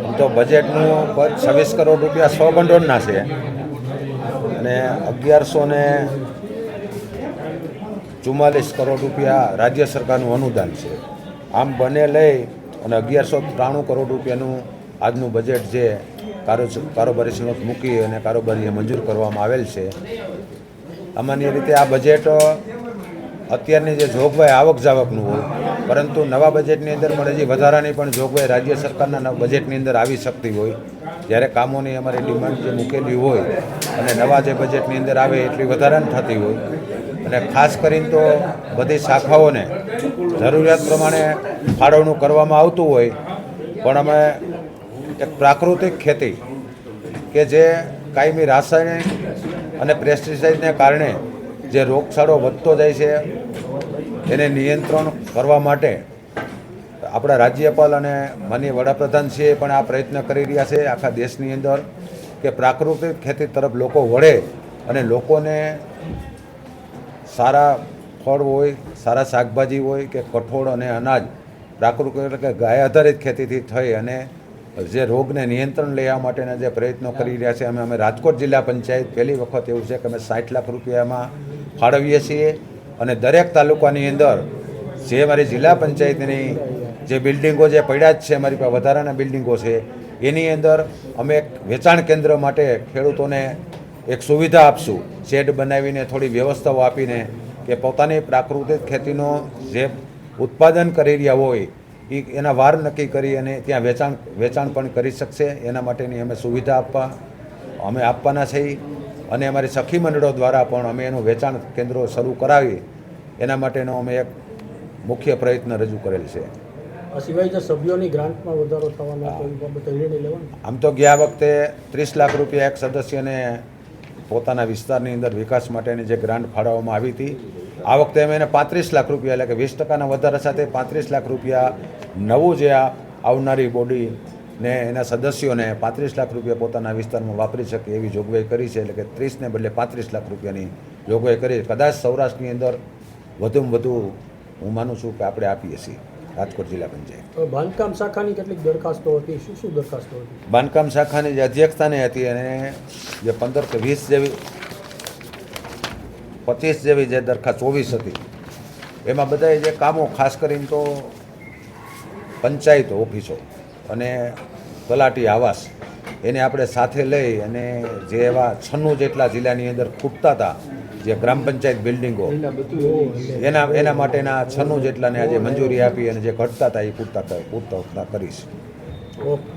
આમ તો બજેટનું 26 કરોડ રૂપિયા 100 ભંડોળના છે અને 1144 કરોડ રૂપિયા રાજ્ય સરકારનું અનુદાન છે. આમ બંને લઈ અને 1193 કરોડ રૂપિયાનું આજનું બજેટ જે કારોબારી શિમત મૂકી અને કારોબારીએ મંજૂર કરવામાં આવેલ છે. સામાન્ય રીતે આ બજેટ અત્યારની જે જોગવાઈ આવક જાવકનું હોય, પરંતુ નવા બજેટની અંદર પણ હજી વધારાની પણ જોગવાઈ રાજ્ય સરકારના બજેટની અંદર આવી શકતી હોય. જ્યારે કામોની અમારી ડિમાન્ડ જે મૂકેલી હોય અને નવા જે બજેટની અંદર આવે એટલી વધારાની થતી હોય અને ખાસ કરીને તો બધી શાખાઓને જરૂરિયાત પ્રમાણે ફાળવણું કરવામાં આવતું હોય, પણ અમે એક પ્રાકૃતિક ખેતી કે જે કાયમી રાસાયણિક અને પેસ્ટિસાઇડને કારણે જે રોગચાળો વધતો જાય છે એને નિયંત્રણ કરવા માટે આપણા રાજ્યપાલ અને માનનીય વડાપ્રધાન છે પણ આ પ્રયત્ન કરી રહ્યા છે આખા દેશની અંદર કે પ્રાકૃતિક ખેતી તરફ લોકો વળે અને લોકોને સારા ફળ હોય, સારા શાકભાજી હોય કે કઠોળ અને અનાજ પ્રાકૃતિક એટલે કે ગાય આધારિત ખેતીથી થઈ અને જે રોગને નિયંત્રણ લેવા માટેના જે પ્રયત્નો કરી રહ્યા છે. અમે રાજકોટ જિલ્લા પંચાયત પહેલી વખત એવું છે કે અમે 60 લાખ રૂપિયામાં ફાળવીએ છીએ અને દરેક તાલુકાની અંદર જે અમારી જિલ્લા પંચાયતની જે બિલ્ડિંગો જે પડ્યા જ છે, અમારી પાસે વધારાના બિલ્ડિંગો છે, એની અંદર અમે એક વેચાણ કેન્દ્ર માટે ખેડૂતોને એક સુવિધા આપશું, શેડ બનાવીને થોડી વ્યવસ્થાઓ આપીને કે પોતાની પ્રાકૃતિક ખેતીનો જે ઉત્પાદન કરી રહ્યા હોય એના વાર નક્કી કરી અને ત્યાં વેચાણ પણ કરી શકશે. એના માટેની અમે સુવિધા આપવાના છીએ અને અમારી સખી મંડળો દ્વારા પણ અમે એનું વેચાણ કેન્દ્રો શરૂ કરાવી એના માટેનો અમે એક મુખ્ય પ્રયત્ન રજૂ કરેલ છે. આ સિવાય જે સભ્યોની ગ્રાન્ટમાં વધારો થવાનો બાબતે નિર્ણય લેવાનો. આમ તો ગયા વખતે 30 લાખ રૂપિયા એક સદસ્યને પોતાના વિસ્તારની અંદર વિકાસ માટેની જે ગ્રાન્ટ ફાળવવામાં આવી હતી, આ વખતે અમે એને 35 લાખ રૂપિયા એટલે કે 20% વધારા સાથે 35 લાખ રૂપિયા નવું જે આવનારી બોડી ને એના સદસ્યોને 35 લાખ રૂપિયા પોતાના વિસ્તારમાં વાપરી શકે એવી જોગવાઈ કરી છે. એટલે કે 30ને બદલે 35 લાખ રૂપિયાની જોગવાઈ કરી. કદાચ સૌરાષ્ટ્રની અંદર વધુમાં વધુ હું માનું છું કે આપણે આપીએ છીએ રાજકોટ જિલ્લા પંચાયત. બાંધકામ શાખાની કેટલીક દરખાસ્તો હતી, શું દરખાસ્તો હતી? બાંધકામ શાખાની જે અધ્યક્ષતાની હતી અને જે 15 કે 20 જેવી 25 જેવી જે દરખાસ્ત 24 હતી, એમાં બધાએ જે કામો ખાસ કરીને તો પંચાયત ઓફિસો અને તલાટી આવાસ એને આપણે સાથે લઈ અને જે એવા 96 જેટલા જિલ્લાની અંદર ખૂટતા હતા જે ગ્રામ પંચાયત બિલ્ડિંગો એના માટેના 96 જેટલાને આજે મંજૂરી આપી અને જે ઘટતા હતા એ પૂરતા કરીશ. ઓકે.